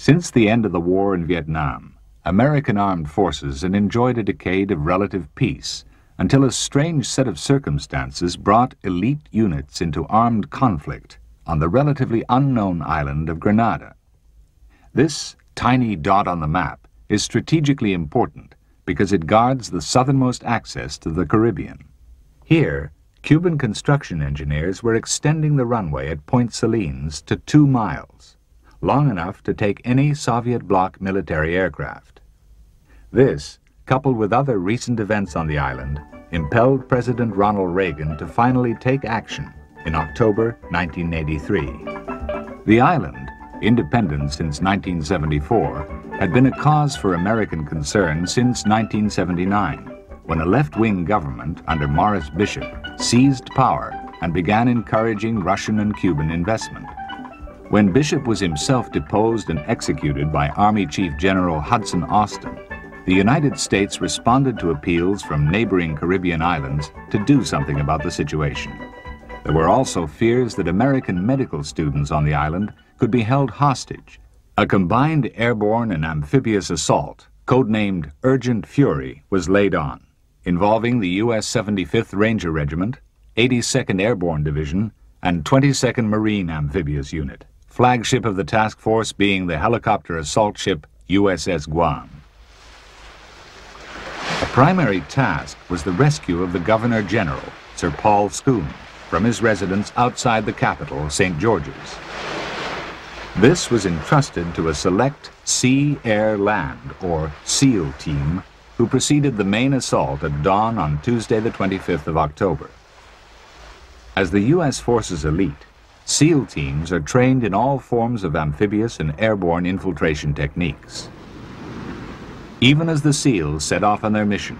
Since the end of the war in Vietnam, American armed forces had enjoyed a decade of relative peace until a strange set of circumstances brought elite units into armed conflict on the relatively unknown island of Grenada. This tiny dot on the map is strategically important because it guards the southernmost access to the Caribbean. Here, Cuban construction engineers were extending the runway at Point Salines to 2 miles, long enough to take any Soviet bloc military aircraft. This, coupled with other recent events on the island, impelled President Ronald Reagan to finally take action in October 1983. The island, independent since 1974, had been a cause for American concern since 1979, when a left-wing government under Morris Bishop seized power and began encouraging Russian and Cuban investment. When Bishop was himself deposed and executed by Army Chief General Hudson Austin, the United States responded to appeals from neighboring Caribbean islands to do something about the situation. There were also fears that American medical students on the island could be held hostage. A combined airborne and amphibious assault, codenamed Urgent Fury, was laid on, involving the U.S. 75th Ranger Regiment, 82nd Airborne Division, and 22nd Marine Amphibious Unit, flagship of the task force being the helicopter assault ship USS Guam. A primary task was the rescue of the Governor General, Sir Paul Scoon, from his residence outside the capital, St. George's. This was entrusted to a select Sea, Air, Land, or SEAL team, who preceded the main assault at dawn on Tuesday the 25th of October. As the U.S. Forces elite, SEAL teams are trained in all forms of amphibious and airborne infiltration techniques. Even as the SEALs set off on their mission,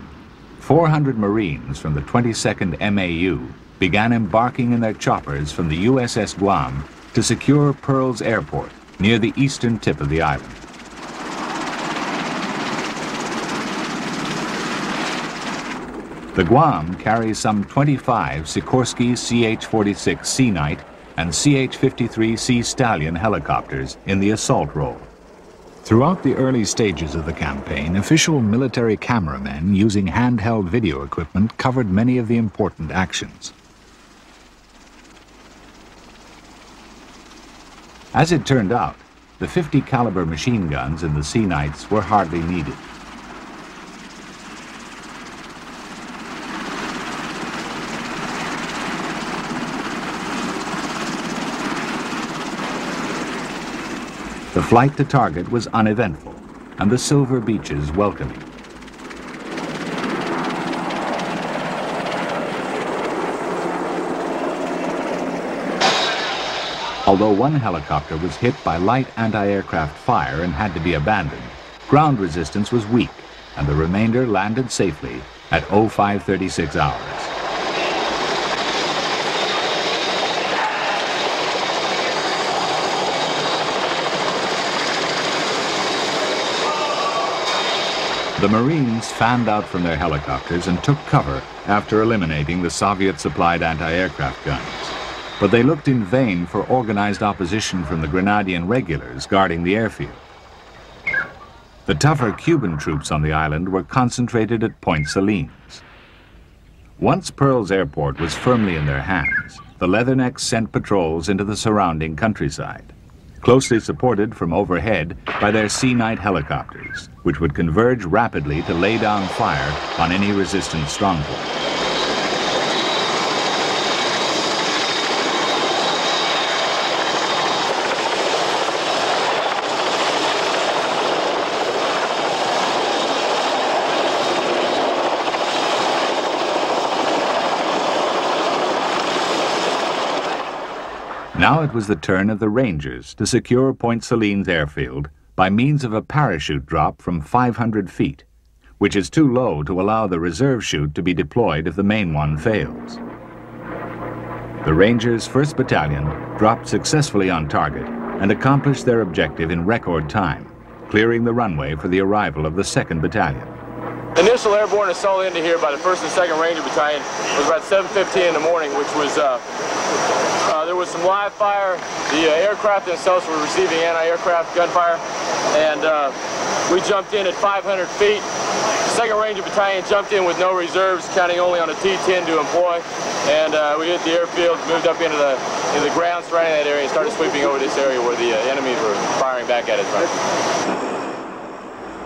400 Marines from the 22nd MAU began embarking in their choppers from the USS Guam to secure Pearls Airport near the eastern tip of the island. The Guam carries some 25 Sikorsky CH-46 Sea Knight and CH-53 Sea Stallion helicopters in the assault role. Throughout the early stages of the campaign, official military cameramen using handheld video equipment covered many of the important actions. As it turned out, the 50 caliber machine guns in the Sea Knights were hardly needed. The flight to target was uneventful, and the silver beaches welcoming. Although one helicopter was hit by light anti-aircraft fire and had to be abandoned, ground resistance was weak, and the remainder landed safely at 0536 hours. The Marines fanned out from their helicopters and took cover after eliminating the Soviet-supplied anti-aircraft guns. But they looked in vain for organized opposition from the Grenadian regulars guarding the airfield. The tougher Cuban troops on the island were concentrated at Point Salines. Once Pearls Airport was firmly in their hands, the Leathernecks sent patrols into the surrounding countryside, closely supported from overhead by their Sea Knight helicopters, which would converge rapidly to lay down fire on any resistant stronghold. Now it was the turn of the Rangers to secure Point Salines airfield by means of a parachute drop from 500 feet, which is too low to allow the reserve chute to be deployed if the main one fails. The Rangers' 1st Battalion dropped successfully on target and accomplished their objective in record time, clearing the runway for the arrival of the 2nd Battalion. Initial airborne assault into here by the 1st and 2nd Ranger Battalion was about 7:15 in the morning, which was there was some live fire. The aircraft themselves were receiving anti-aircraft gunfire. and we jumped in at 500 feet. Second Ranger Battalion jumped in with no reserves, counting only on a T-10 to employ, and we hit the airfield, moved up into the ground surrounding that area, and started sweeping over this area where the enemies were firing back at us.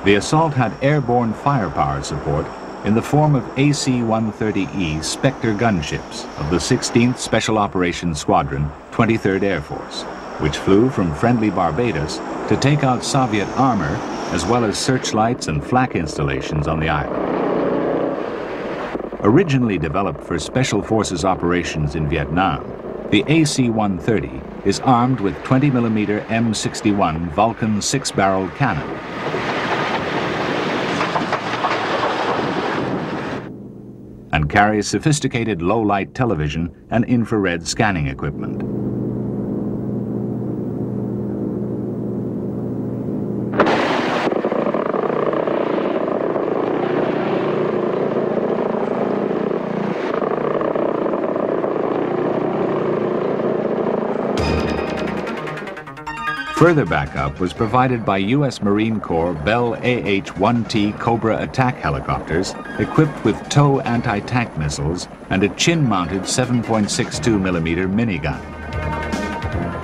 The assault had airborne firepower support in the form of AC-130E Spectre gunships of the 16th Special Operations Squadron, 23rd Air Force, which flew from friendly Barbados to take out Soviet armor, as well as searchlights and flak installations on the island. Originally developed for Special Forces operations in Vietnam, the AC-130 is armed with 20mm M61 Vulcan 6-barreled cannon. And carries sophisticated low-light television and infrared scanning equipment. Further backup was provided by U.S. Marine Corps Bell AH-1T Cobra attack helicopters equipped with tow anti-tank missiles and a chin-mounted 7.62mm minigun.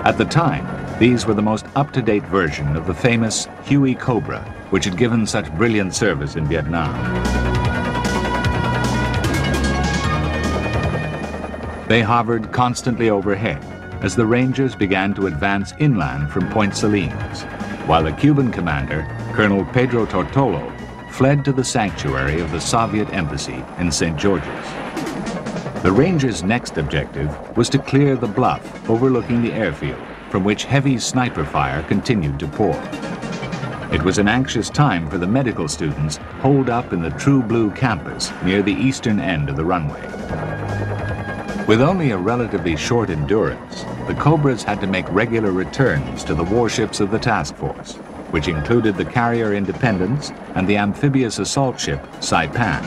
At the time, these were the most up-to-date version of the famous Huey Cobra, which had given such brilliant service in Vietnam. They hovered constantly overhead as the Rangers began to advance inland from Point Salines, while the Cuban commander, Colonel Pedro Tortolo, fled to the sanctuary of the Soviet embassy in St. George's. The Rangers' next objective was to clear the bluff overlooking the airfield, from which heavy sniper fire continued to pour. It was an anxious time for the medical students holed up in the True Blue campus near the eastern end of the runway. With only a relatively short endurance, the Cobras had to make regular returns to the warships of the task force, which included the carrier Independence and the amphibious assault ship Saipan.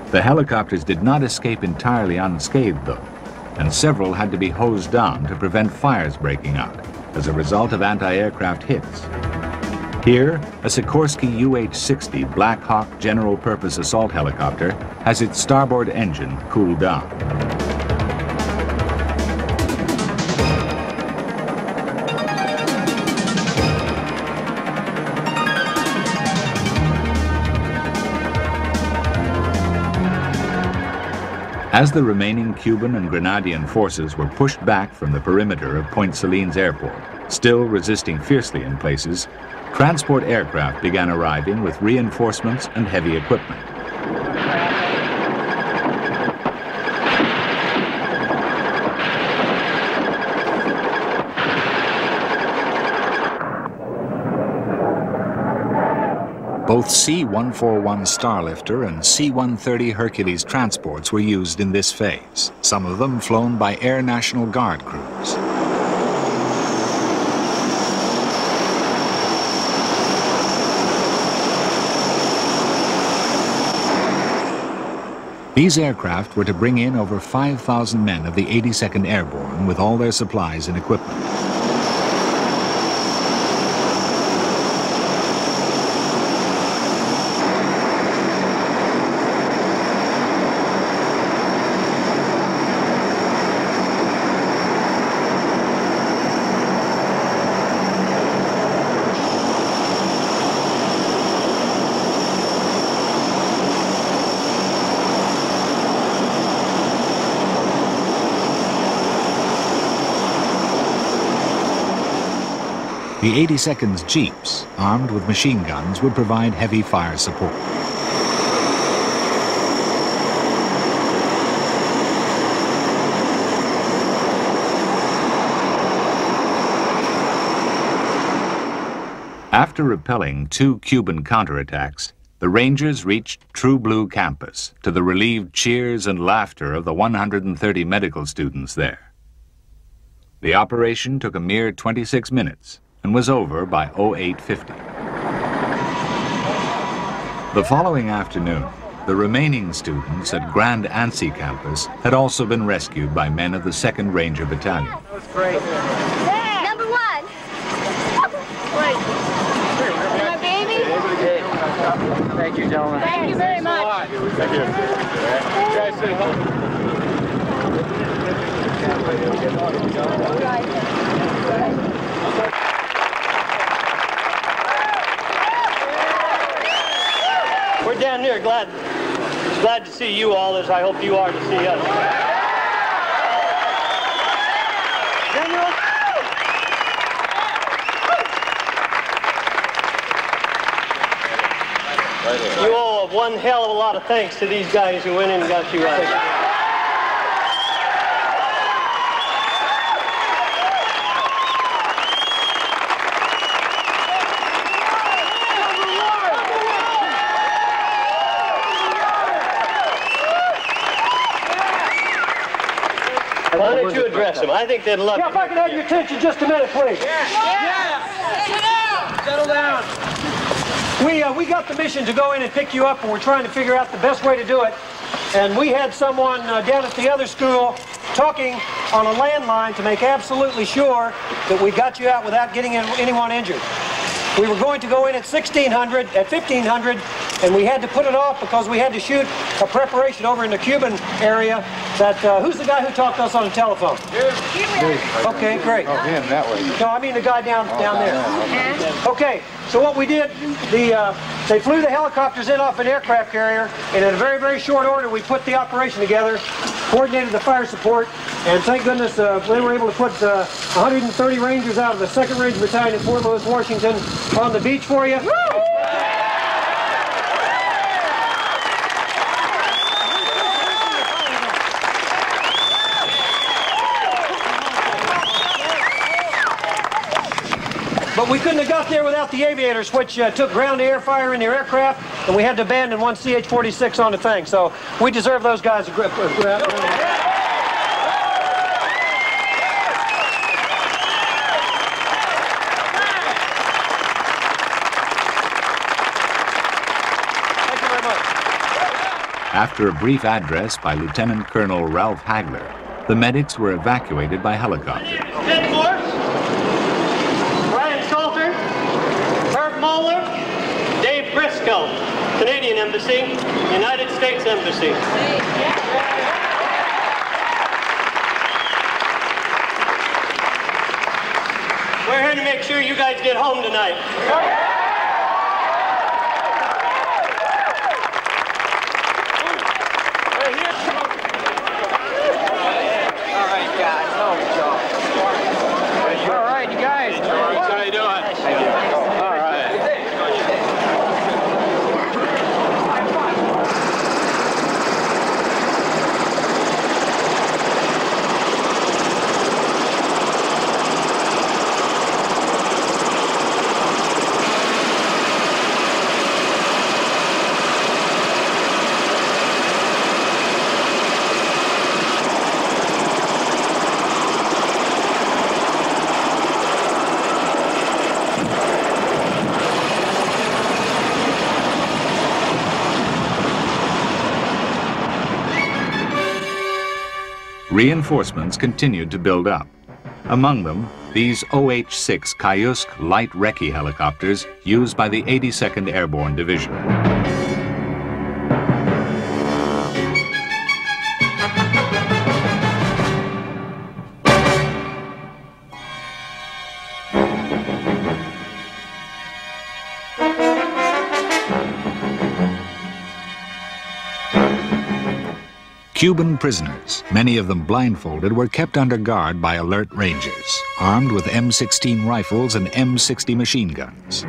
The helicopters did not escape entirely unscathed, though, and several had to be hosed down to prevent fires breaking out as a result of anti-aircraft hits. Here, a Sikorsky UH-60 Black Hawk general-purpose assault helicopter has its starboard engine cooled down. As the remaining Cuban and Grenadian forces were pushed back from the perimeter of Point Salines Airport, still resisting fiercely in places, transport aircraft began arriving with reinforcements and heavy equipment. Both C-141 Starlifter and C-130 Hercules transports were used in this phase, some of them flown by Air National Guard crews. These aircraft were to bring in over 5,000 men of the 82nd Airborne with all their supplies and equipment. The 82nd's Jeeps, armed with machine guns, would provide heavy fire support. After repelling 2 Cuban counterattacks, the Rangers reached True Blue campus to the relieved cheers and laughter of the 130 medical students there. The operation took a mere 26 minutes and was over by 0850. The following afternoon, The remaining students at Grand Anse campus had also been rescued by men of the 2nd Ranger Battalion. That was great. Number 1. Wait. My baby. Thank you, gentlemen. Thank you very much. Thank you. You guys say hello. We're down here glad to see you all, as I hope you are to see us. General? You owe one hell of a lot of thanks to these guys who went in and got you out. Why don't you address them? I think they'd love Yeah, if I could have your attention just a minute, please. Settle down. We got the mission to go in and pick you up, and we're trying to figure out the best way to do it. And we had someone down at the other school talking on a landline to make absolutely sure that we got you out without getting anyone injured. We were going to go in at 1500, and we had to put it off because we had to shoot a preparation over in the Cuban area. That who's the guy who talked to us on the telephone? Okay, great. Oh, him, that way. No, I mean the guy down there. Okay, so what we did, they flew the helicopters in off an aircraft carrier, and in a very, very short order, we put the operation together, coordinated the fire support, and thank goodness they were able to put 130 Rangers out of the 2nd Ranger Battalion in Fort Lewis, Washington, on the beach for you. But we couldn't have got there without the aviators, which took ground-to-air fire in their aircraft, and we had to abandon one CH-46 on the thing. So we deserve those guys a grip. After a brief address by Lieutenant Colonel Ralph Hagler, the medics were evacuated by helicopter. Ted Morse, Brian Salter, Herb Moeller, Dave Briscoe, Canadian Embassy, United States Embassy. We're here to make sure you guys get home tonight. Reinforcements continued to build up. Among them, these OH-6 Kayusk light recce helicopters used by the 82nd Airborne Division. Cuban prisoners, many of them blindfolded, were kept under guard by alert Rangers, armed with M16 rifles and M60 machine guns.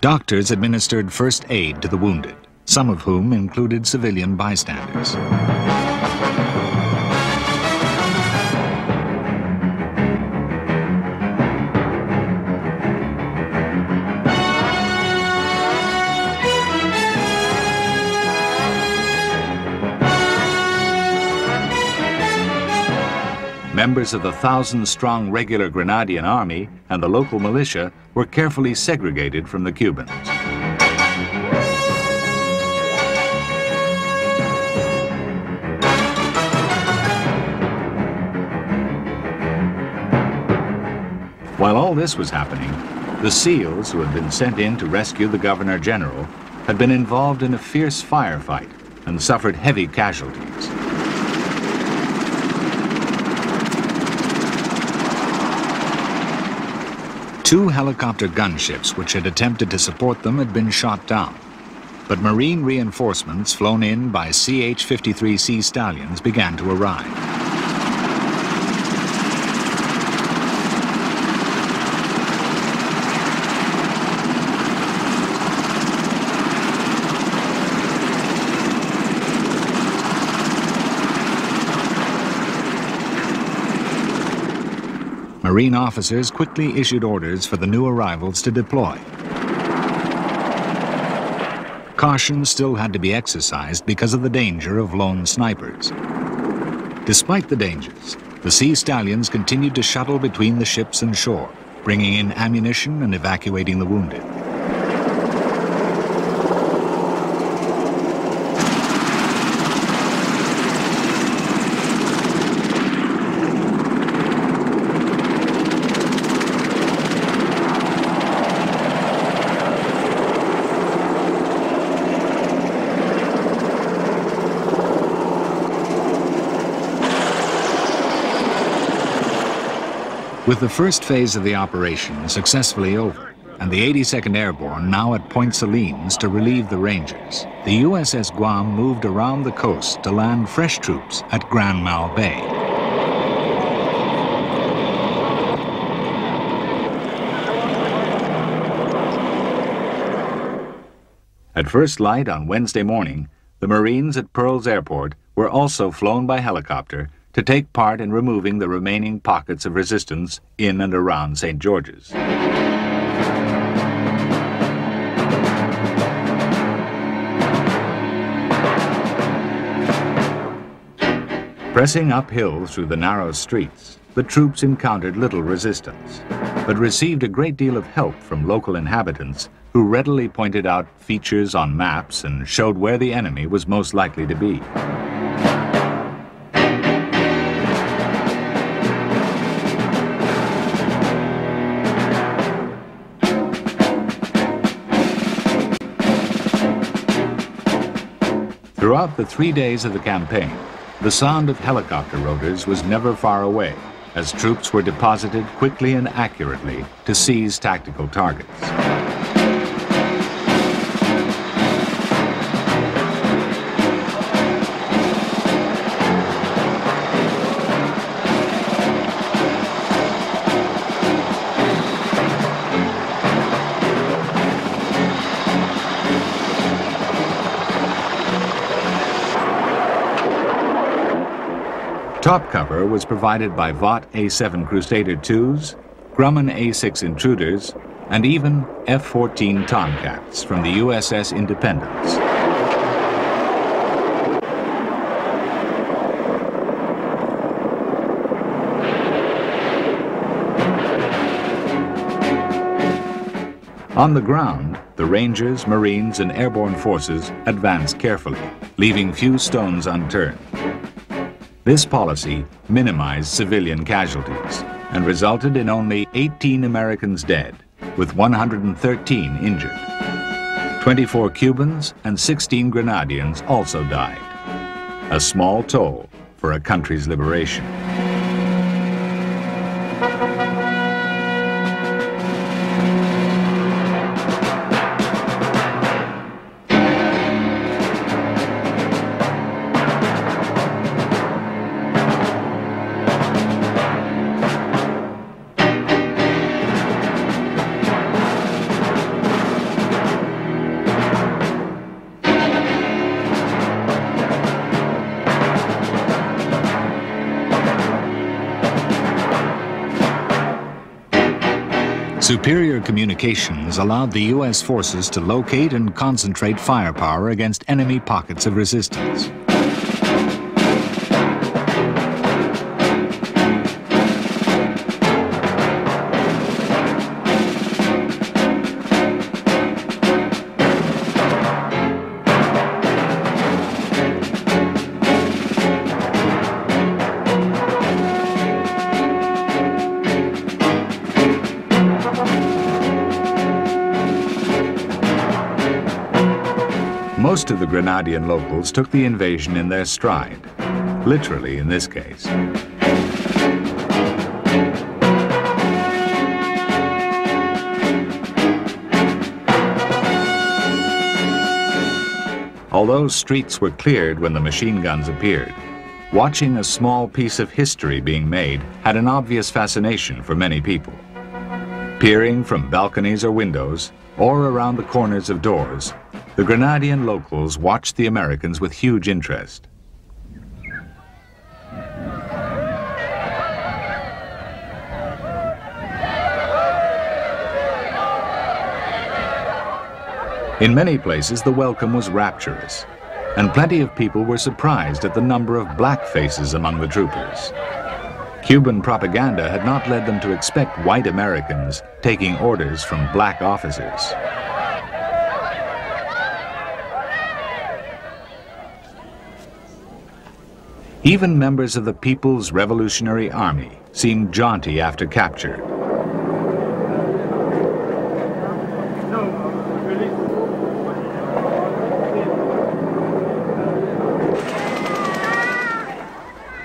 Doctors administered first aid to the wounded, some of whom included civilian bystanders. members of the 1,000-strong regular Grenadian army and the local militia were carefully segregated from the Cubans. While all this was happening, the SEALs, who had been sent in to rescue the Governor General, had been involved in a fierce firefight and suffered heavy casualties. Two helicopter gunships which had attempted to support them had been shot down, but Marine reinforcements flown in by CH-53C Stallions began to arrive. Marine officers quickly issued orders for the new arrivals to deploy. Caution still had to be exercised because of the danger of lone snipers. Despite the dangers, the Sea Stallions continued to shuttle between the ships and shore, bringing in ammunition and evacuating the wounded. With the first phase of the operation successfully over, and the 82nd Airborne now at Point Salines to relieve the Rangers, the USS Guam moved around the coast to land fresh troops at Grand Mal Bay. At first light on Wednesday morning, the Marines at Pearls Airport were also flown by helicopter to take part in removing the remaining pockets of resistance in and around St. George's. Pressing uphill through the narrow streets, the troops encountered little resistance, but received a great deal of help from local inhabitants who readily pointed out features on maps and showed where the enemy was most likely to be. Throughout the 3 days of the campaign, the sound of helicopter rotors was never far away, as troops were deposited quickly and accurately to seize tactical targets. Top cover was provided by Vought A-7 Crusader IIs, Grumman A-6 Intruders, and even F-14 Tomcats from the USS Independence. On the ground, the Rangers, Marines, and airborne forces advanced carefully, leaving few stones unturned. This policy minimized civilian casualties and resulted in only 18 Americans dead, with 113 injured. 24 Cubans and 16 Grenadians also died, a small toll for a country's liberation. Superior communications allowed the U.S. forces to locate and concentrate firepower against enemy pockets of resistance. Most of the Grenadian locals took the invasion in their stride, literally in this case. Although streets were cleared when the machine guns appeared, watching a small piece of history being made had an obvious fascination for many people. Peering from balconies or windows, or around the corners of doors, the Grenadian locals watched the Americans with huge interest. In many places, the welcome was rapturous, and plenty of people were surprised at the number of black faces among the troopers. Cuban propaganda had not led them to expect white Americans taking orders from black officers. Even members of the People's Revolutionary Army seemed jaunty after capture.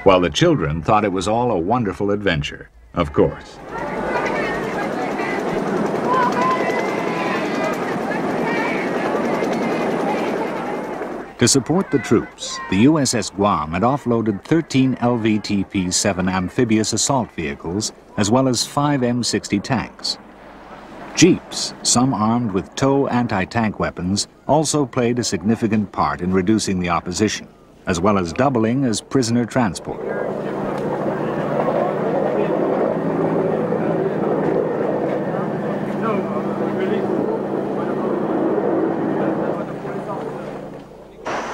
While the children thought it was all a wonderful adventure, of course. To support the troops, the USS Guam had offloaded 13 LVTP-7 amphibious assault vehicles, as well as 5 M60 tanks. Jeeps, some armed with tow anti-tank weapons, also played a significant part in reducing the opposition, as well as doubling as prisoner transport.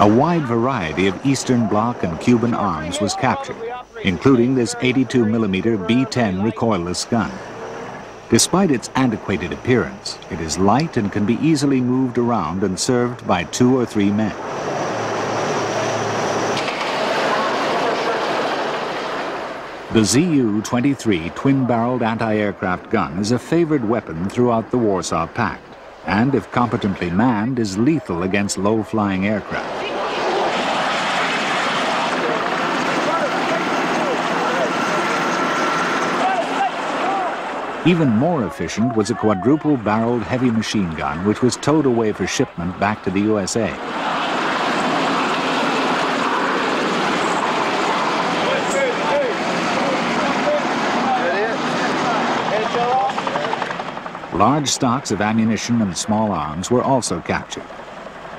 A wide variety of Eastern Bloc and Cuban arms was captured, including this 82mm B-10 recoilless gun. Despite its antiquated appearance, it is light and can be easily moved around and served by 2 or 3 men. The ZU-23 twin-barreled anti-aircraft gun is a favored weapon throughout the Warsaw Pact, and if competently manned, is lethal against low-flying aircraft. Even more efficient was a quadruple-barreled heavy machine gun, which was towed away for shipment back to the USA. Large stocks of ammunition and small arms were also captured.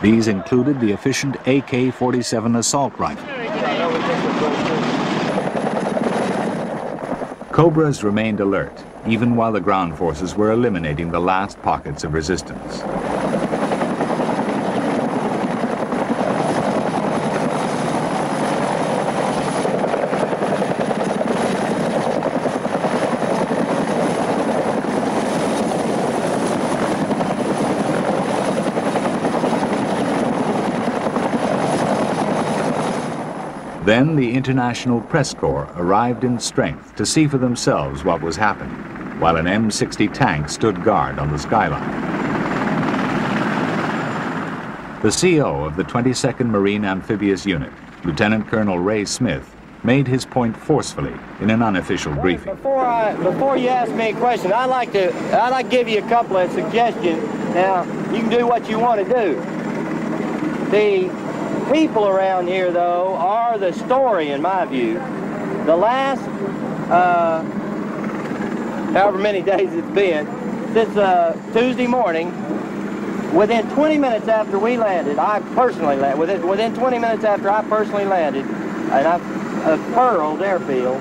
These included the efficient AK-47 assault rifle. Cobras remained alert, even while the ground forces were eliminating the last pockets of resistance. Then the International Press Corps arrived in strength to see for themselves what was happening, while an M60 tank stood guard on the skyline. The CO of the 22nd Marine Amphibious Unit, Lieutenant Colonel Ray Smith, made his point forcefully in an unofficial briefing. Before you ask me a question, I'd like to give you a couple of suggestions. Now, you can do what you want to do. The people around here, though, are the story, in my view. The last, however many days it's been, since Tuesday morning, within 20 minutes after we landed, I personally landed, within 20 minutes after I personally landed, and I've Pearl airfield,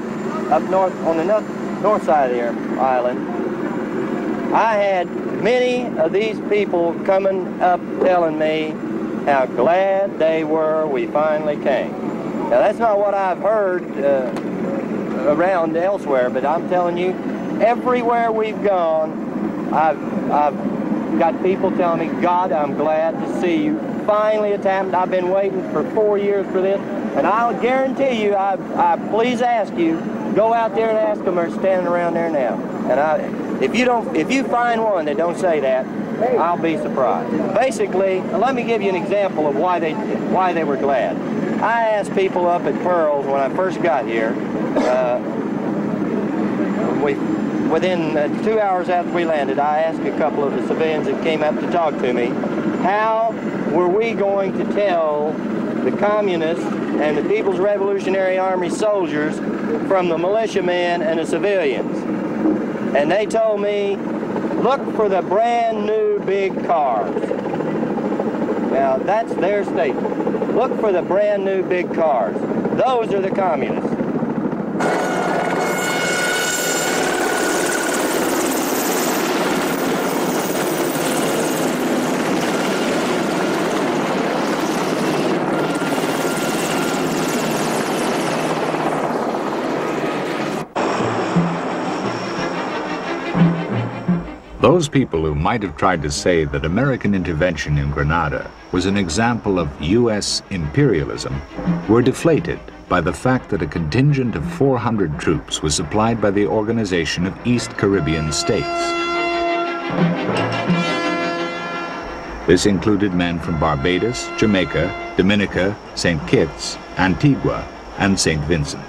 up north, on the north side of the island, I had many of these people coming up telling me how glad they were we finally came. Now, that's not what I've heard around elsewhere, but I'm telling you, everywhere we've gone, I've got people telling me, God, I'm glad to see you. Finally, it's happened. I've been waiting for 4 years for this, and I'll guarantee you, I please ask you, go out there and ask them. They're standing around there now. And If you find one that don't say that, I'll be surprised. Basically, let me give you an example of why they were glad. I asked people up at Pearls when I first got here, within 2 hours after we landed, I asked a couple of the civilians that came up to talk to me, how were we going to tell the communists and the People's Revolutionary Army soldiers from the militiamen and the civilians? And they told me, look for the brand new big cars. Now, that's their statement. Look for the brand new big cars. Those are the communists. Those people who might have tried to say that American intervention in Grenada was an example of U.S. imperialism were deflated by the fact that a contingent of 400 troops was supplied by the Organization of East Caribbean States. This included men from Barbados, Jamaica, Dominica, St. Kitts, Antigua, and St. Vincent,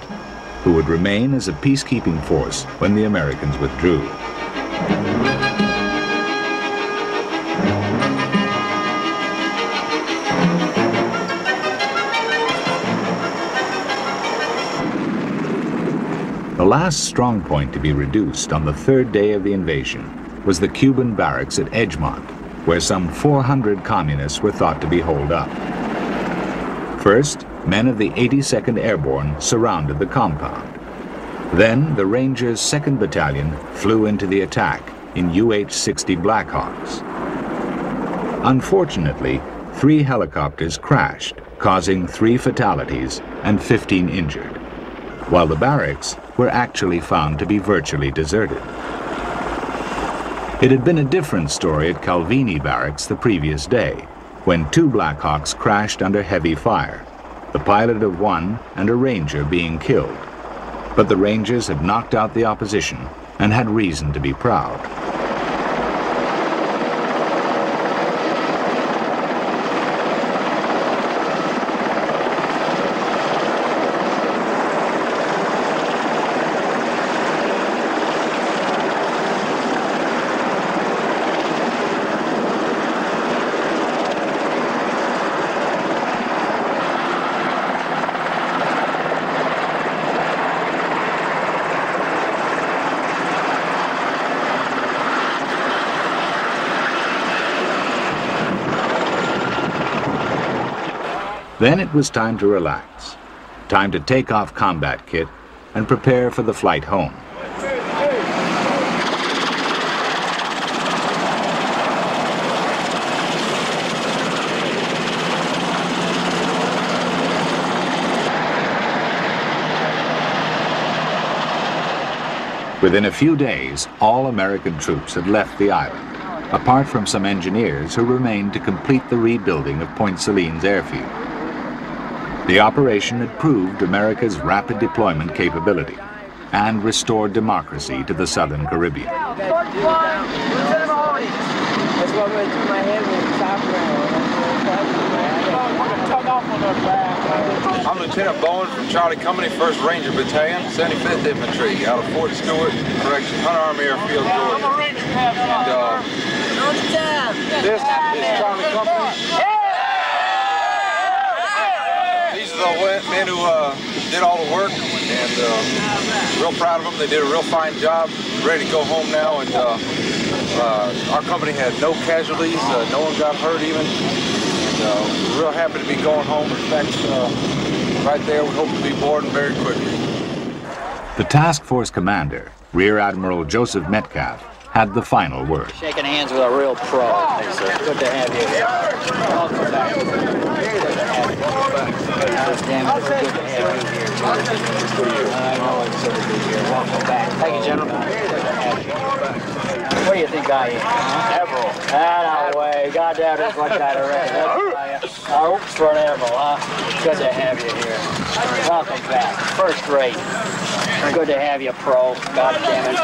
who would remain as a peacekeeping force when the Americans withdrew. The last strong point to be reduced on the third day of the invasion was the Cuban barracks at Edgemont, where some 400 communists were thought to be holed up. First, men of the 82nd Airborne surrounded the compound. Then, the Rangers' 2nd Battalion flew into the attack in UH-60 Blackhawks. Unfortunately, 3 helicopters crashed, causing 3 fatalities and 15 injured, while the barracks were actually found to be virtually deserted. It had been a different story at Calvini Barracks the previous day, when 2 Blackhawks crashed under heavy fire, the pilot of one and a Ranger being killed. But the Rangers had knocked out the opposition and had reason to be proud. Then it was time to relax, time to take off combat kit and prepare for the flight home. Within a few days, all American troops had left the island, apart from some engineers who remained to complete the rebuilding of Point Selene's airfield. The operation had proved America's rapid deployment capability and restored democracy to the Southern Caribbean. That's what went through my head when the top I'm Lieutenant Bowen from Charlie Company, 1st Ranger Battalion, 75th Infantry, out of Fort Stewart, correction, Hunter Army Airfield, Georgia. And this is Charlie Company. These are the men who did all the work, and real proud of them. They did a real fine job, ready to go home now, and our company had no casualties, no one got hurt even, and we're real happy to be going home. In fact, right there, we hope to be boarding very quickly. The task force commander, Rear Admiral Joseph Metcalf, had the final word. Shaking hands with a real pro. Yes, sir. Good to have you here. Welcome back. Good to have you. Damn it, it's good to have you here. I know it's good to be here. Welcome back. Thank you, gentlemen. Good to have you. What do you think I am? Admiral. That way. Goddamn, that's what kind of record. Oops, for an admiral, huh? Good to have you here. Welcome back. First rate. Good to have you, pro. God damn it.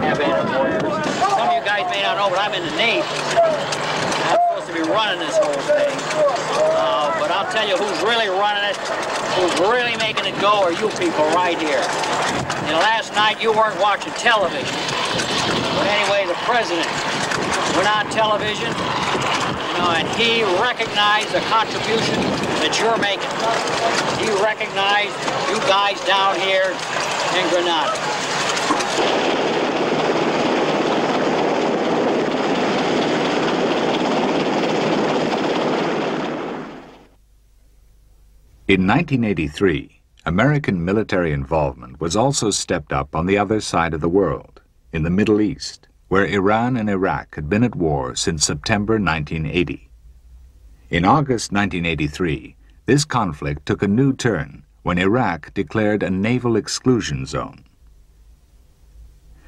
have entered warriors. Some of you guys may not know, but I'm in the Navy. I'm supposed to be running this whole thing. But I'll tell you who's really running it, who's really making it go are you people right here. And last night you weren't watching television. But anyway, the president went on television, and he recognized the contribution that you're making. He recognized you guys down here in Grenada. In 1983, American military involvement was also stepped up on the other side of the world, in the Middle East, where Iran and Iraq had been at war since September 1980. In August 1983, this conflict took a new turn when Iraq declared a naval exclusion zone.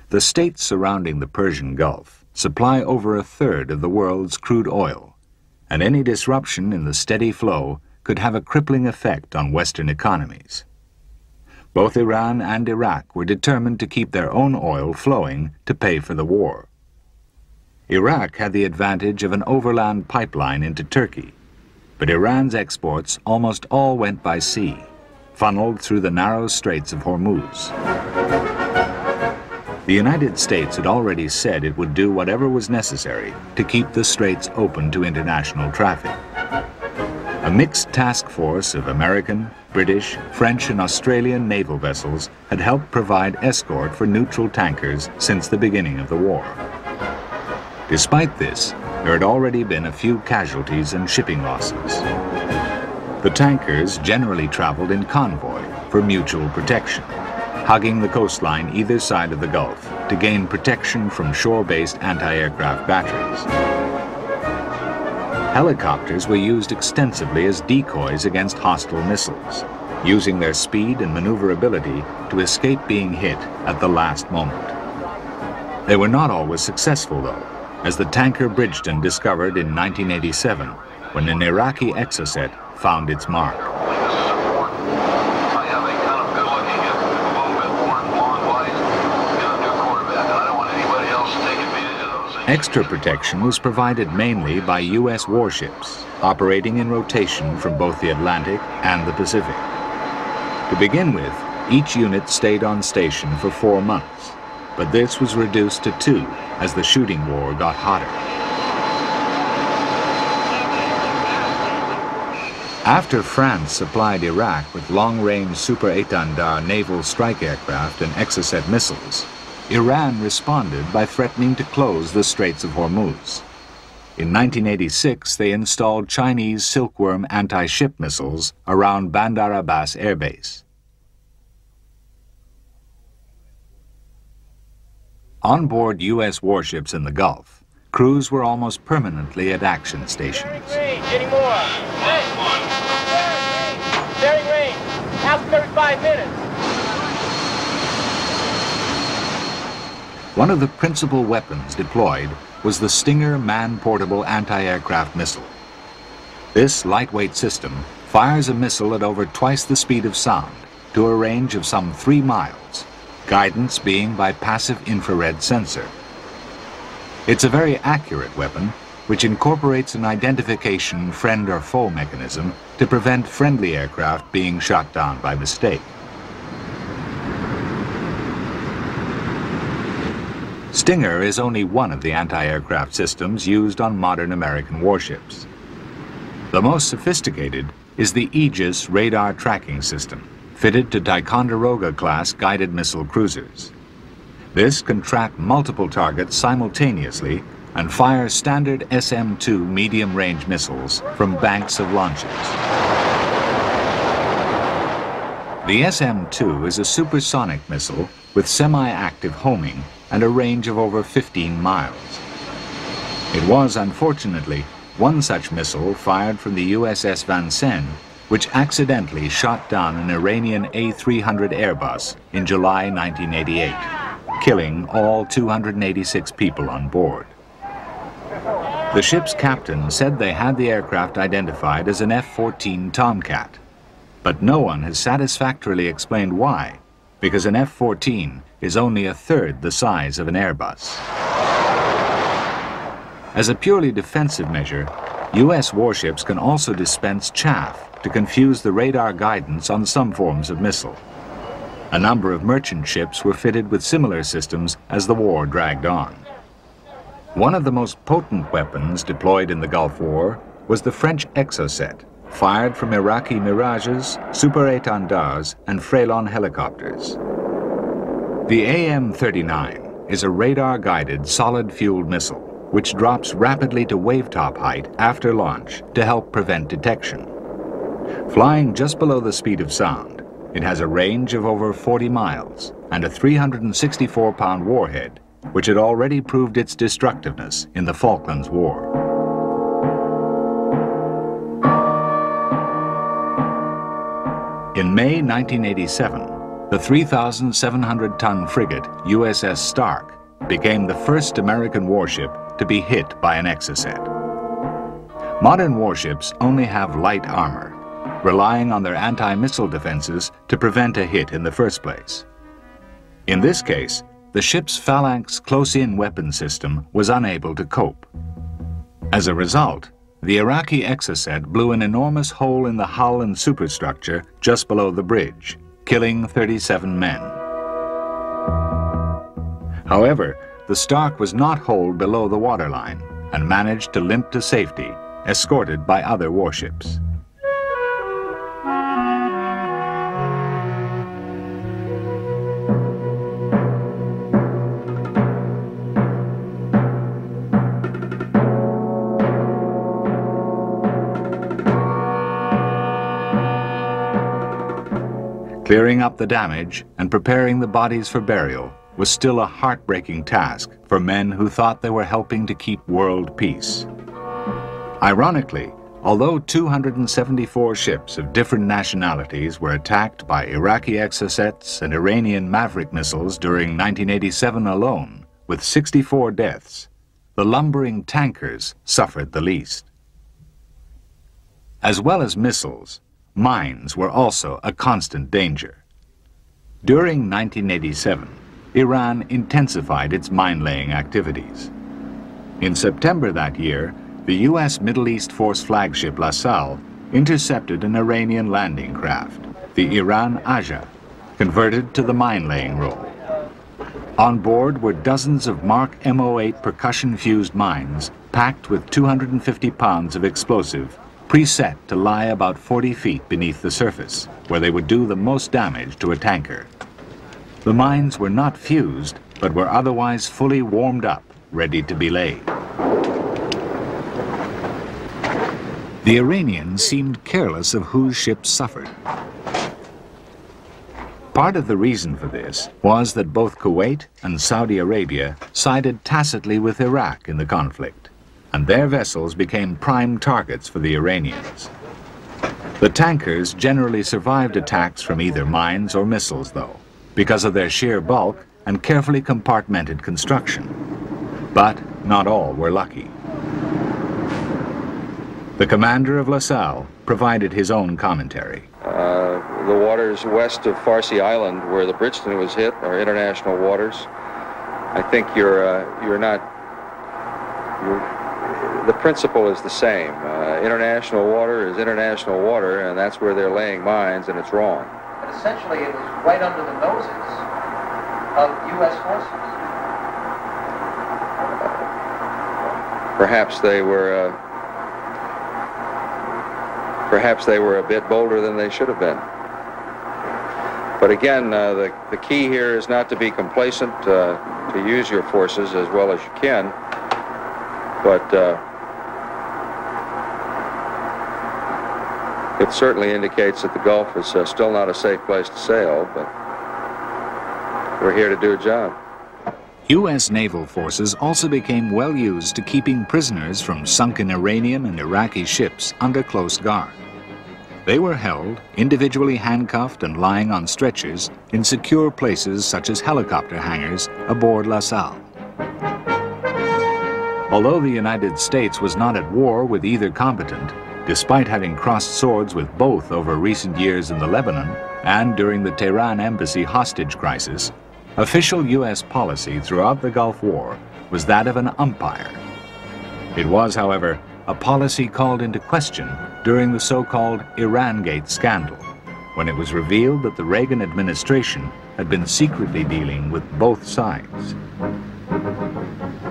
The states surrounding the Persian Gulf supply over a third of the world's crude oil, and any disruption in the steady flow could have a crippling effect on Western economies. Both Iran and Iraq were determined to keep their own oil flowing to pay for the war. Iraq had the advantage of an overland pipeline into Turkey, but Iran's exports almost all went by sea, funneled through the narrow straits of Hormuz. The United States had already said it would do whatever was necessary to keep the straits open to international traffic. A mixed task force of American, British, French, and Australian naval vessels had helped provide escort for neutral tankers since the beginning of the war. Despite this, there had already been a few casualties and shipping losses. The tankers generally traveled in convoy for mutual protection, hugging the coastline either side of the Gulf to gain protection from shore-based anti-aircraft batteries. Helicopters were used extensively as decoys against hostile missiles, using their speed and maneuverability to escape being hit at the last moment. They were not always successful, though, as the tanker Bridgeton discovered in 1987 when an Iraqi Exocet found its mark. Extra protection was provided mainly by U.S. warships, operating in rotation from both the Atlantic and the Pacific. To begin with, each unit stayed on station for 4 months, but this was reduced to 2 as the shooting war got hotter. After France supplied Iraq with long-range Super Étendard naval strike aircraft and Exocet missiles, Iran responded by threatening to close the Straits of Hormuz. In 1986, they installed Chinese Silkworm anti-ship missiles around Bandar Abbas Air Base. On board U.S. warships in the Gulf, crews were almost permanently at action stations. Any more? Steering range. How's 35 minutes? One of the principal weapons deployed was the Stinger man-portable anti-aircraft missile. This lightweight system fires a missile at over twice the speed of sound to a range of some 3 miles, guidance being by passive infrared sensor. It's a very accurate weapon, which incorporates an identification friend or foe mechanism to prevent friendly aircraft being shot down by mistake. Stinger is only one of the anti-aircraft systems used on modern American warships. The most sophisticated is the Aegis radar tracking system, fitted to Ticonderoga-class guided missile cruisers. This can track multiple targets simultaneously and fire standard SM-2 medium-range missiles from banks of launches. The SM-2 is a supersonic missile with semi-active homing and a range of over 15 miles. It was, unfortunately, one such missile fired from the USS Vincen, which accidentally shot down an Iranian A-300 Airbus in July 1988, killing all 286 people on board. The ship's captain said they had the aircraft identified as an F-14 Tomcat, but no one has satisfactorily explained why, because an F-14 is only a third the size of an Airbus. As a purely defensive measure, U.S. warships can also dispense chaff to confuse the radar guidance on some forms of missile. A number of merchant ships were fitted with similar systems as the war dragged on. One of the most potent weapons deployed in the Gulf War was the French Exocet, fired from Iraqi Mirages, Super Étendards, and Frelon helicopters. The AM-39 is a radar-guided solid-fueled missile, which drops rapidly to wavetop height after launch to help prevent detection. Flying just below the speed of sound, it has a range of over 40 miles and a 364-pound warhead, which had already proved its destructiveness in the Falklands War. In May 1987, the 3,700-ton frigate USS Stark became the first American warship to be hit by an Exocet. Modern warships only have light armor, relying on their anti-missile defenses to prevent a hit in the first place. In this case, the ship's Phalanx close-in weapon system was unable to cope. As a result, the Iraqi Exocet blew an enormous hole in the hull and superstructure just below the bridge, killing 37 men. However, the Stark was not holed below the waterline and managed to limp to safety, escorted by other warships. Clearing up the damage and preparing the bodies for burial was still a heartbreaking task for men who thought they were helping to keep world peace. Ironically, although 274 ships of different nationalities were attacked by Iraqi Exocets and Iranian Maverick missiles during 1987 alone, with 64 deaths, the lumbering tankers suffered the least. As well as missiles, mines were also a constant danger. During 1987, Iran intensified its mine-laying activities. In September that year, the U.S. Middle East Force flagship La Salle intercepted an Iranian landing craft, the Iran Aja, converted to the mine-laying role. On board were dozens of Mark M08 percussion-fused mines packed with 250 pounds of explosive, preset to lie about 40 feet beneath the surface, where they would do the most damage to a tanker. The mines were not fused, but were otherwise fully warmed up, ready to be laid. The Iranians seemed careless of whose ships suffered. Part of the reason for this was that both Kuwait and Saudi Arabia sided tacitly with Iraq in the conflict, and their vessels became prime targets for the Iranians. The tankers generally survived attacks from either mines or missiles, though, because of their sheer bulk and carefully compartmented construction. But not all were lucky. The commander of La Salle provided his own commentary. The waters west of Farsi Island, where the Bridgeton was hit, are international waters. I think the principle is the same. International water is international water, and that's where they're laying mines, and it's wrong. But essentially, it was right under the noses of U.S. forces. Perhaps they were a bit bolder than they should have been. But again, the key here is not to be complacent, to use your forces as well as you can. But it certainly indicates that the Gulf is still not a safe place to sail, but we're here to do a job. U.S. naval forces also became well used to keeping prisoners from sunken Iranian and Iraqi ships under close guard. They were held, individually handcuffed and lying on stretchers in secure places such as helicopter hangars aboard La Salle. Although the United States was not at war with either combatant, despite having crossed swords with both over recent years in the Lebanon and during the Tehran embassy hostage crisis, official U.S. policy throughout the Gulf War was that of an umpire. It was, however, a policy called into question during the so-called Iran-Gate scandal, when it was revealed that the Reagan administration had been secretly dealing with both sides.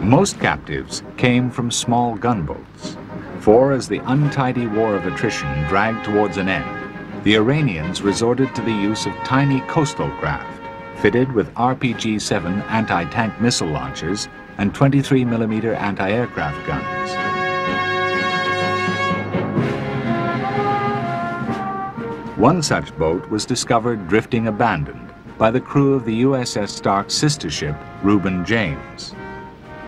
Most captives came from small gunboats, for as the untidy war of attrition dragged towards an end, the Iranians resorted to the use of tiny coastal craft, fitted with RPG-7 anti-tank missile launchers and 23mm anti-aircraft guns. One such boat was discovered drifting abandoned by the crew of the USS Stark's sister ship, Reuben James.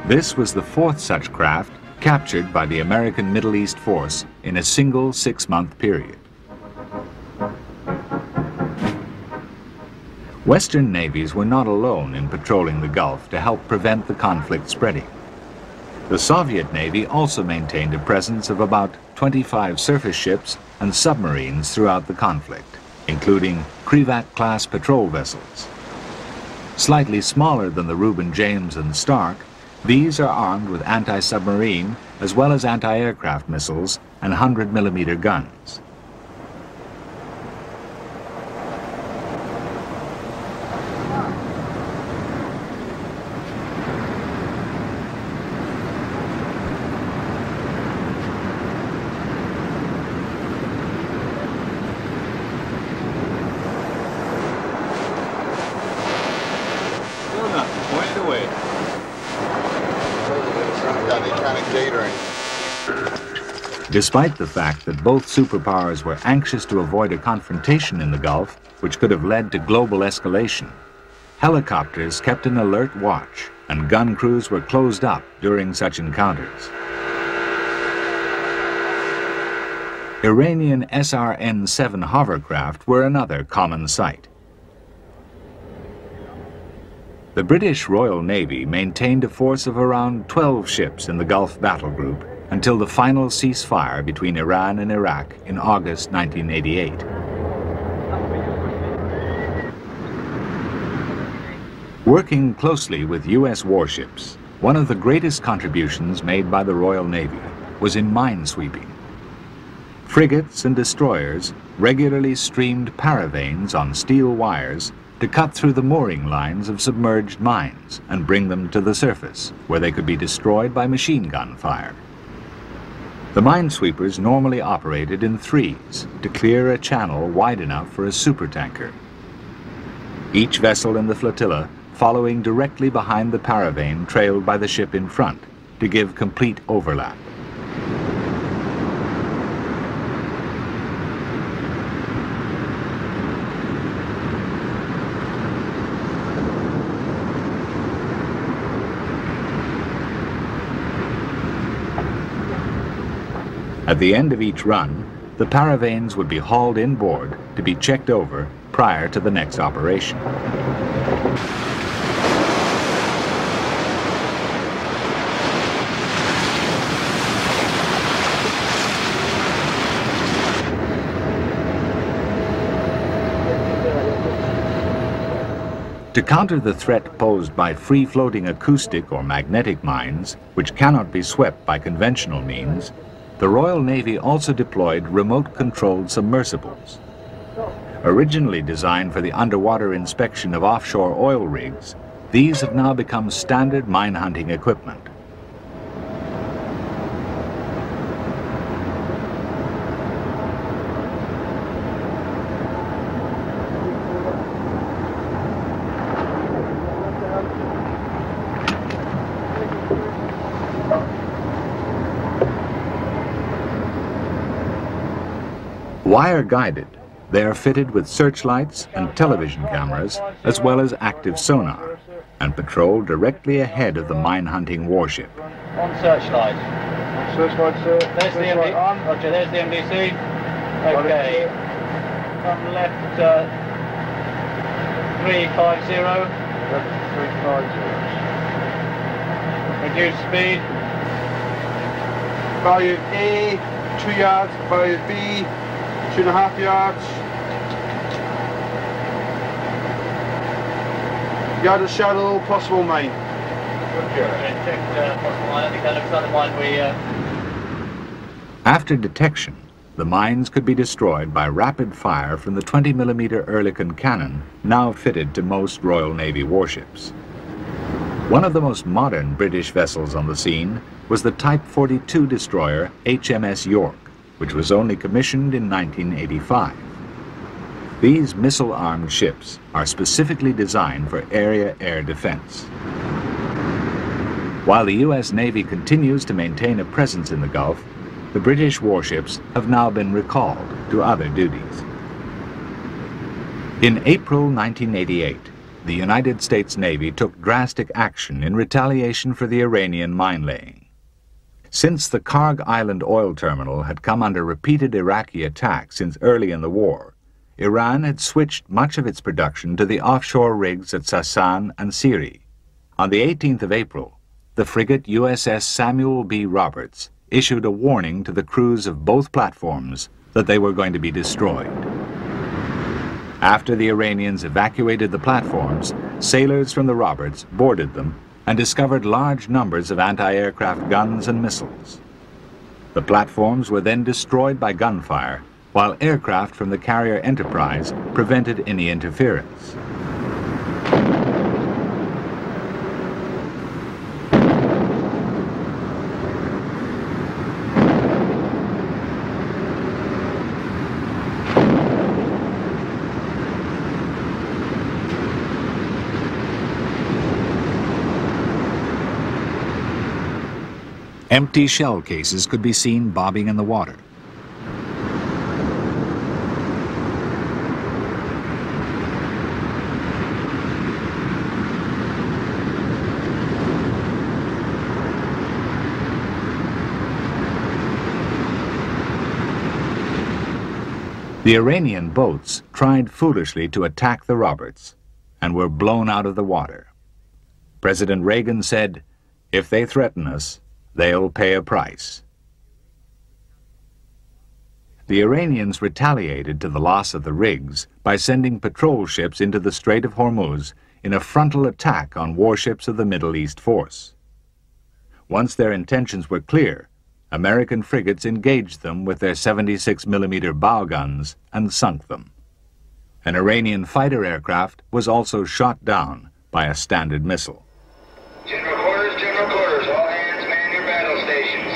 This was the fourth such craft captured by the American Middle East Force in a single 6-month period. Western navies were not alone in patrolling the Gulf to help prevent the conflict spreading. The Soviet Navy also maintained a presence of about 25 surface ships and submarines throughout the conflict, including Krivat-class patrol vessels. Slightly smaller than the Reuben James and Stark, these are armed with anti-submarine as well as anti-aircraft missiles and 100mm guns. Despite the fact that both superpowers were anxious to avoid a confrontation in the Gulf, which could have led to global escalation, helicopters kept an alert watch and gun crews were closed up during such encounters. Iranian SRN-7 hovercraft were another common sight. The British Royal Navy maintained a force of around 12 ships in the Gulf Battle Group until the final ceasefire between Iran and Iraq in August 1988. Working closely with U.S. warships, one of the greatest contributions made by the Royal Navy was in minesweeping. Frigates and destroyers regularly streamed paravanes on steel wires to cut through the mooring lines of submerged mines and bring them to the surface, where they could be destroyed by machine gun fire. The minesweepers normally operated in threes to clear a channel wide enough for a supertanker. Each vessel in the flotilla following directly behind the paravane trailed by the ship in front to give complete overlap. At the end of each run, the paravanes would be hauled inboard to be checked over prior to the next operation. To counter the threat posed by free-floating acoustic or magnetic mines, which cannot be swept by conventional means, the Royal Navy also deployed remote-controlled submersibles. Originally designed for the underwater inspection of offshore oil rigs, these have now become standard mine-hunting equipment. Wire-guided, they are fitted with searchlights and television cameras, as well as active sonar, and patrol directly ahead of the mine-hunting warship. On searchlight. On searchlight, sir. There's the MDC. Roger, there's the MDC. Okay. From left 350. Left 350. Reduce speed. Value E. 3 yards by B, 2.5 yards. Yard of shadow, possible mine. After detection, the mines could be destroyed by rapid fire from the 20mm Oerlikon cannon now fitted to most Royal Navy warships. One of the most modern British vessels on the scene was the Type 42 destroyer HMS York, which was only commissioned in 1985. These missile-armed ships are specifically designed for area-air defense. While the U.S. Navy continues to maintain a presence in the Gulf, the British warships have now been recalled to other duties. In April 1988, the United States Navy took drastic action in retaliation for the Iranian mine-laying. Since the Karg Island oil terminal had come under repeated Iraqi attacks since early in the war, Iran had switched much of its production to the offshore rigs at Sasan and Siri. On the 18th of April, the frigate USS Samuel B. Roberts issued a warning to the crews of both platforms that they were going to be destroyed. After the Iranians evacuated the platforms, sailors from the Roberts boarded them and discovered large numbers of anti-aircraft guns and missiles. The platforms were then destroyed by gunfire, while aircraft from the carrier Enterprise prevented any interference. Empty shell cases could be seen bobbing in the water. The Iranian boats tried foolishly to attack the Roberts and were blown out of the water. President Reagan said, "If they threaten us, they'll pay a price." The Iranians retaliated to the loss of the rigs by sending patrol ships into the Strait of Hormuz in a frontal attack on warships of the Middle East Force. Once their intentions were clear, American frigates engaged them with their 76mm bow guns and sunk them. An Iranian fighter aircraft was also shot down by a Standard missile. General quarters, all hands man your battle stations.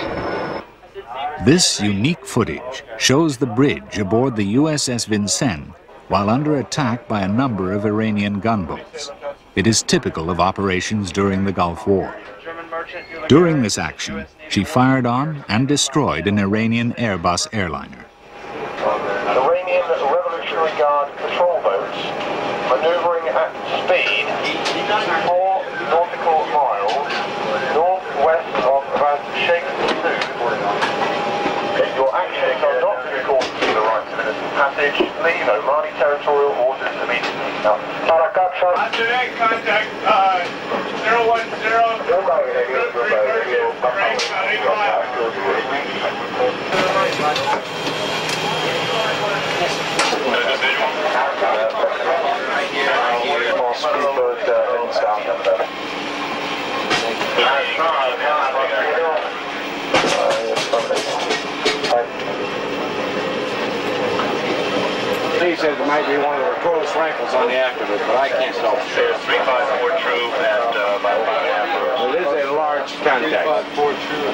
This unique footage shows the bridge aboard the USS Vincen while under attack by a number of Iranian gunboats. It is typical of operations during the Gulf War. During this action, she fired on and destroyed an Iranian Airbus airliner. Iranian Revolutionary Guard patrol boats maneuvering at speed 4 nautical miles northwest of Van Sheikh 2. Your actions are not in accordance with the rights of innocent passage. Leave Omani territorial waters immediately. Now, Parakat Contact 010. He says it might be one of the recoilless rifles on the activist, but I can't tell for sure. 354 true and about 5.5. It is a large contact. 354 true.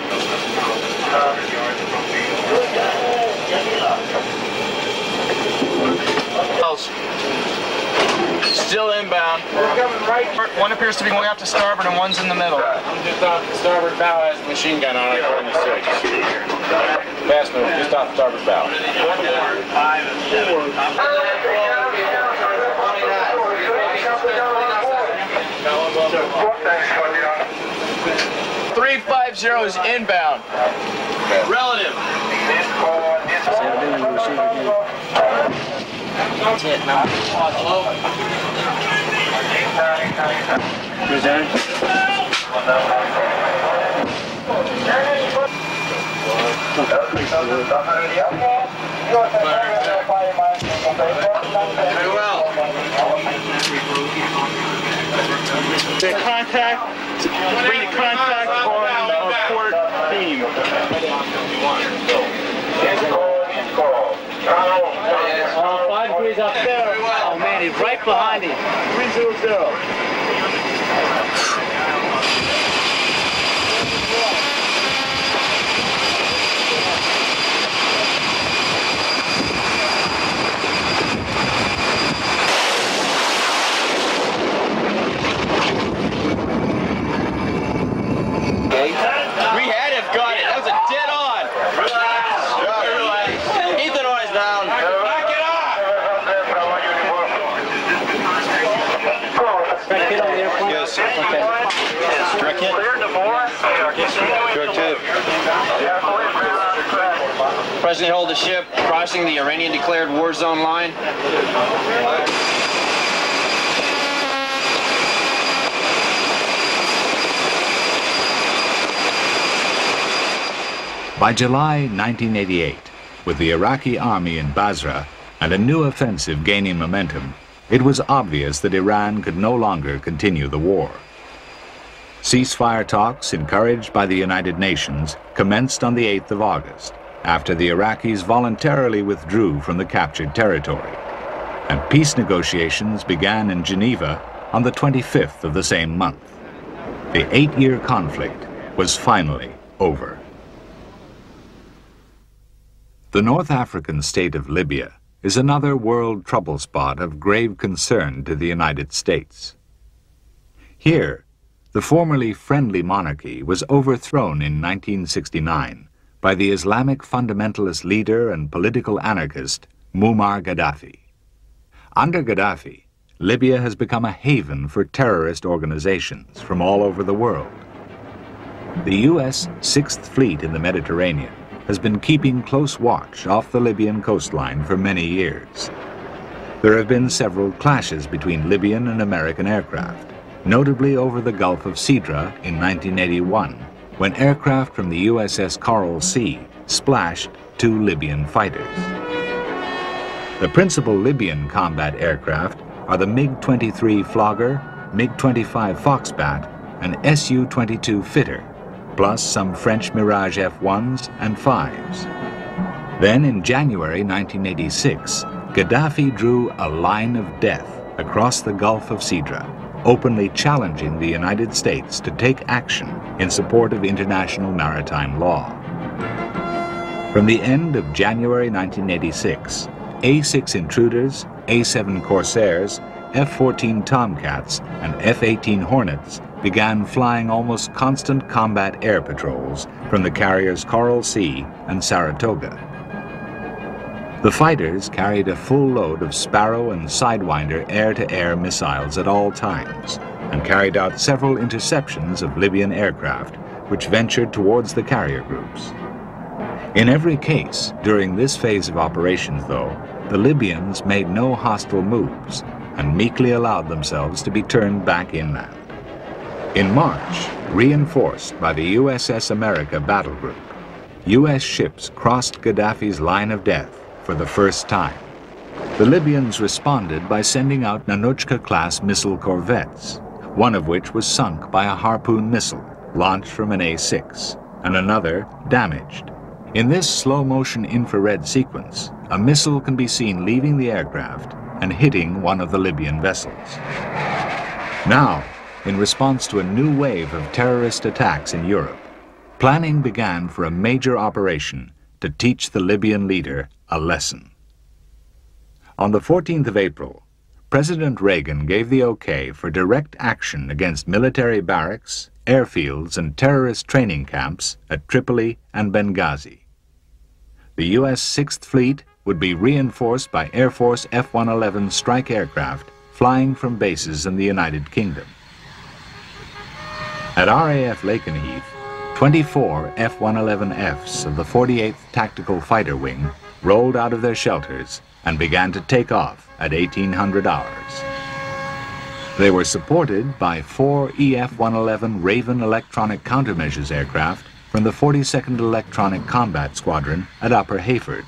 Still inbound. One appears to be going out to starboard and one's in the middle. I'm just off the starboard bow, has a machine gun on it, 46. Fast move, just off the starboard bow. 350 is inbound. Relative. Hello? Very well. The contact, bring the contact on port beam. Oh, 5 degrees up there. Oh man, he's right behind him. 300. We had him, got it. That was a dead on. Ethan on is down. Back it up. Direct hit on the airplane? Yes. Okay. Direct hit. Direct hit. President hold the ship crossing the Iranian declared war zone line. By July 1988, with the Iraqi army in Basra and a new offensive gaining momentum, it was obvious that Iran could no longer continue the war. Ceasefire talks, encouraged by the United Nations, commenced on the 8th of August, after the Iraqis voluntarily withdrew from the captured territory, and peace negotiations began in Geneva on the 25th of the same month. The 8-year conflict was finally over. The North African state of Libya is another world trouble spot of grave concern to the United States. Here, the formerly friendly monarchy was overthrown in 1969 by the Islamic fundamentalist leader and political anarchist Muammar Gaddafi. Under Gaddafi, Libya has become a haven for terrorist organizations from all over the world. The U.S. Sixth Fleet in the Mediterranean has been keeping close watch off the Libyan coastline for many years. There have been several clashes between Libyan and American aircraft, notably over the Gulf of Sidra in 1981, when aircraft from the USS Coral Sea splashed 2 Libyan fighters. The principal Libyan combat aircraft are the MiG-23 Flogger, MiG-25 Foxbat, and Su-22 Fitter, plus some French Mirage F-1s and 5s. Then in January 1986, Gaddafi drew a line of death across the Gulf of Sidra, openly challenging the United States to take action in support of international maritime law. From the end of January 1986, A-6 Intruders, A-7 Corsairs, F-14 Tomcats, and F-18 Hornets began flying almost constant combat air patrols from the carriers Coral Sea and Saratoga. The fighters carried a full load of Sparrow and Sidewinder air-to-air missiles at all times and carried out several interceptions of Libyan aircraft which ventured towards the carrier groups. In every case, during this phase of operations, though, the Libyans made no hostile moves and meekly allowed themselves to be turned back inland. In March, reinforced by the USS America battle group, U.S. ships crossed Gaddafi's line of death for the first time. The Libyans responded by sending out Nanuchka-class missile corvettes, one of which was sunk by a Harpoon missile launched from an A-6, and another damaged. In this slow-motion infrared sequence, a missile can be seen leaving the aircraft and hitting one of the Libyan vessels. Now, in response to a new wave of terrorist attacks in Europe, planning began for a major operation to teach the Libyan leader a lesson. On the 14th of April, President Reagan gave the okay for direct action against military barracks, airfields, and terrorist training camps at Tripoli and Benghazi. The U.S. Sixth Fleet would be reinforced by Air Force F-111 strike aircraft flying from bases in the United Kingdom. At RAF Lakenheath, 24 F-111Fs of the 48th Tactical Fighter Wing rolled out of their shelters and began to take off at 1800 hours. They were supported by 4 EF-111 Raven electronic countermeasures aircraft from the 42nd Electronic Combat Squadron at Upper Hayford.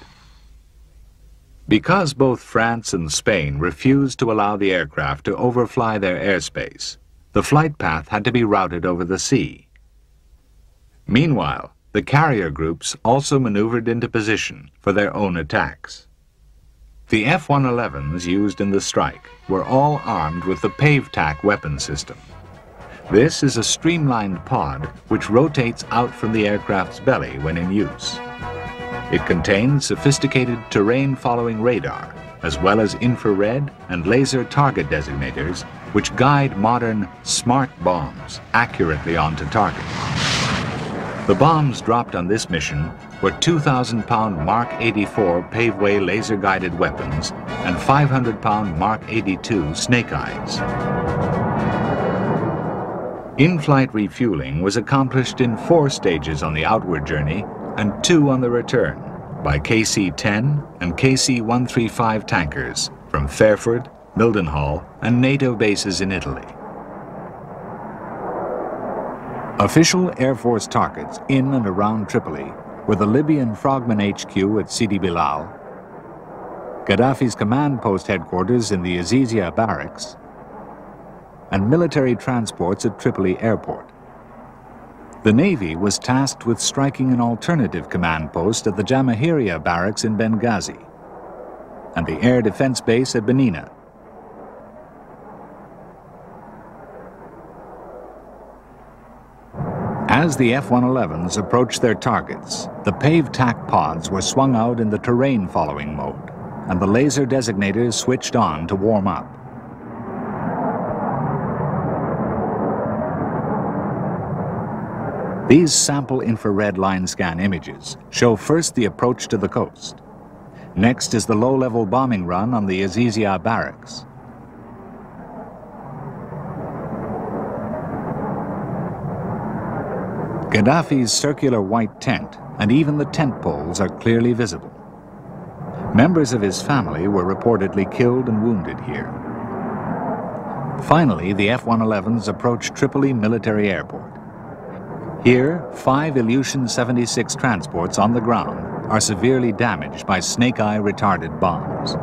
Because both France and Spain refused to allow the aircraft to overfly their airspace, the flight path had to be routed over the sea. Meanwhile, the carrier groups also maneuvered into position for their own attacks. The F-111s used in the strike were all armed with the AntiTank weapons system. This is a streamlined pod which rotates out from the aircraft's belly when in use. It contains sophisticated terrain-following radar, as well as infrared and laser target designators, which guide modern smart bombs accurately onto target. The bombs dropped on this mission were 2,000-pound Mark 84 paveway laser-guided weapons and 500-pound Mark 82 Snake Eyes. In-flight refueling was accomplished in 4 stages on the outward journey and 2 on the return by KC-10 and KC-135 tankers from Fairford, Mildenhall, and NATO bases in Italy. Official Air Force targets in and around Tripoli were the Libyan Frogman HQ at Sidi Bilal, Gaddafi's command post headquarters in the Azizia barracks, and military transports at Tripoli Airport. The Navy was tasked with striking an alternative command post at the Jamahiria barracks in Benghazi and the air defense base at Benina. As the F-111s approached their targets, the AntiTank pods were swung out in the terrain-following mode, and the laser designators switched on to warm up. These sample infrared line scan images show first the approach to the coast. Next is the low-level bombing run on the Azizia barracks. Gaddafi's circular white tent and even the tent poles are clearly visible. Members of his family were reportedly killed and wounded here. Finally, the F-111s approached Tripoli Military Airport. Here, 5 Ilyushin 76 transports on the ground are severely damaged by snake-eye retarded bombs.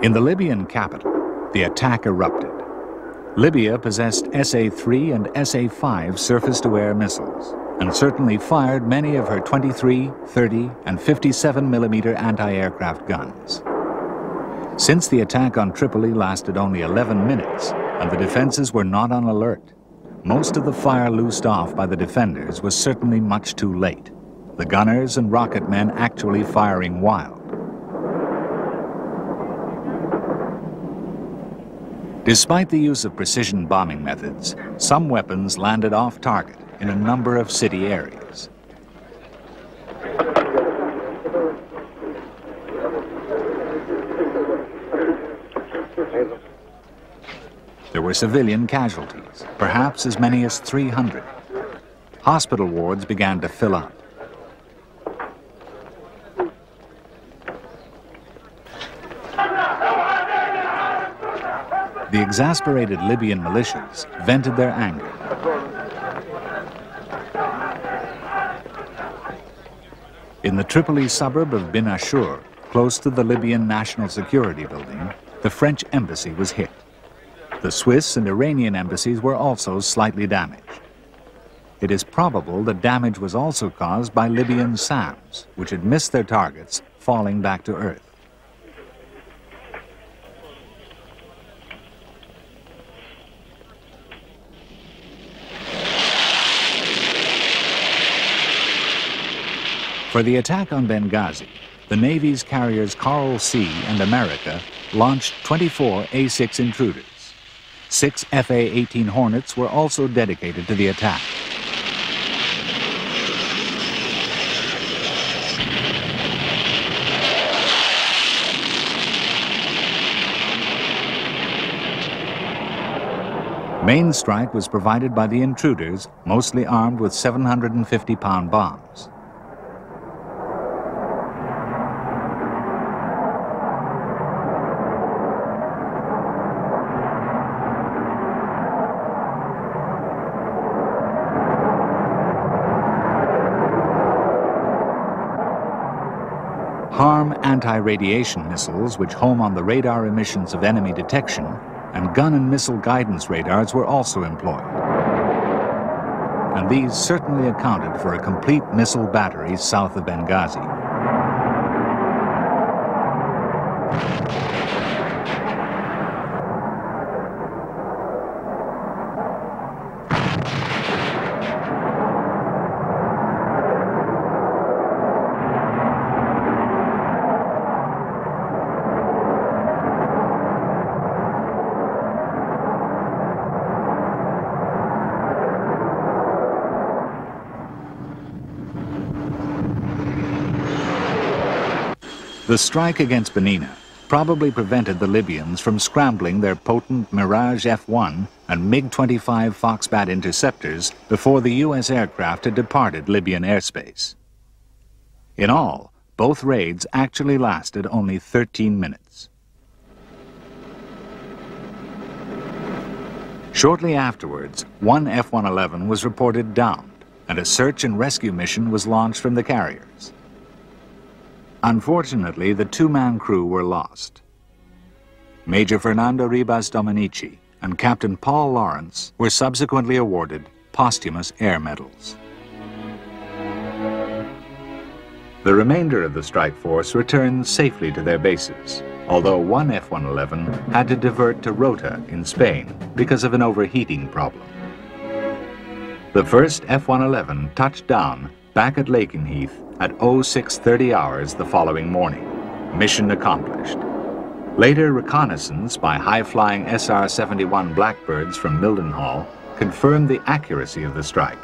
In the Libyan capital, the attack erupted. Libya possessed SA-3 and SA-5 surface-to-air missiles, and certainly fired many of her 23, 30, and 57mm anti-aircraft guns. Since the attack on Tripoli lasted only 11 minutes, and the defenses were not on alert, most of the fire loosed off by the defenders was certainly much too late, the gunners and rocket men actually firing wild. Despite the use of precision bombing methods, some weapons landed off target in a number of city areas. There were civilian casualties, perhaps as many as 300. Hospital wards began to fill up. The exasperated Libyan militias vented their anger. In the Tripoli suburb of Bin Ashur, close to the Libyan National Security Building, the French embassy was hit. The Swiss and Iranian embassies were also slightly damaged. It is probable the damage was also caused by Libyan SAMs, which had missed their targets, falling back to earth. For the attack on Benghazi, the Navy's carriers Coral Sea and America launched 24 A-6 intruders. 6 FA-18 Hornets were also dedicated to the attack. Main strike was provided by the intruders, mostly armed with 750-pound bombs. harm anti-radiation missiles which home on the radar emissions of enemy detection, and gun and missile guidance radars were also employed. And these certainly accounted for a complete missile battery south of Benghazi. The strike against Benina probably prevented the Libyans from scrambling their potent Mirage F-1 and MiG-25 Foxbat interceptors before the U.S. aircraft had departed Libyan airspace. In all, both raids actually lasted only 13 minutes. Shortly afterwards, one F-111 was reported downed, and a search and rescue mission was launched from the carriers. Unfortunately, the two-man crew were lost. Major Fernando Ribas Dominici and Captain Paul Lawrence were subsequently awarded posthumous air medals. The remainder of the strike force returned safely to their bases, although one F-111 had to divert to Rota in Spain because of an overheating problem. The first F-111 touched down back at Lakenheath at 0630 hours the following morning. Mission accomplished. Later reconnaissance by high-flying SR-71 Blackbirds from Mildenhall confirmed the accuracy of the strike,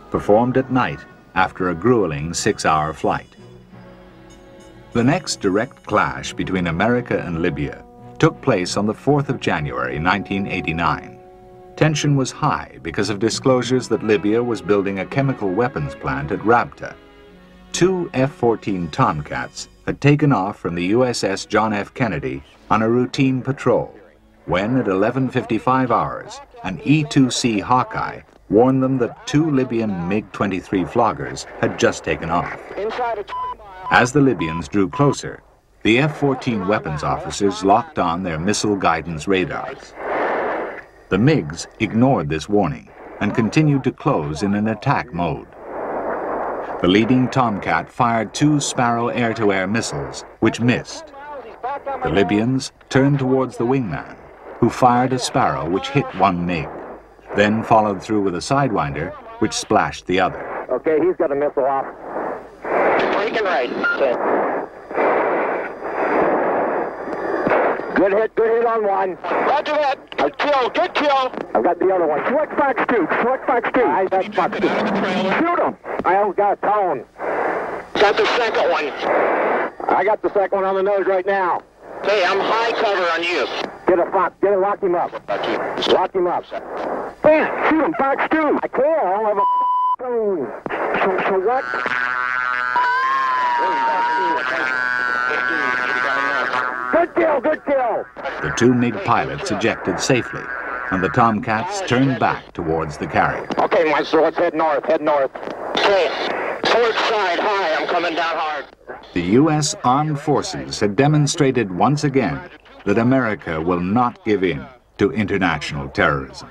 performed at night after a grueling 6-hour flight. The next direct clash between America and Libya took place on the 4th of January 1989. Tension was high because of disclosures that Libya was building a chemical weapons plant at Rabta. Two F-14 Tomcats had taken off from the USS John F. Kennedy on a routine patrol when, at 11:55 hours, an E-2C Hawkeye warned them that two Libyan MiG-23 floggers had just taken off. As the Libyans drew closer, the F-14 weapons officers locked on their missile guidance radars. The MiGs ignored this warning and continued to close in an attack mode. The leading Tomcat fired two Sparrow air-to-air missiles, which missed. The Libyans turned towards the wingman, who fired a Sparrow which hit one MiG, then followed through with a Sidewinder, which splashed the other. Okay, he's got a missile off. Breaking right. Good hit on one. Roger that. Good kill. I've got the other one. Select Fox 2. I got Fox 2. Shoot him. I got a tone. Got the second one. I got the second one on the nose right now. Hey, I'm high cover on you. Get it, lock him up. Lock him up. Bam, shoot him, Fox 2. I can't, I don't have a tone. So what? Good kill. The two MiG pilots ejected safely, and the Tomcats turned back towards the carrier. Okay, Maestro, let's head north. Okay, port side, high, I'm coming down hard. The U.S. Armed Forces had demonstrated once again that America will not give in to international terrorism.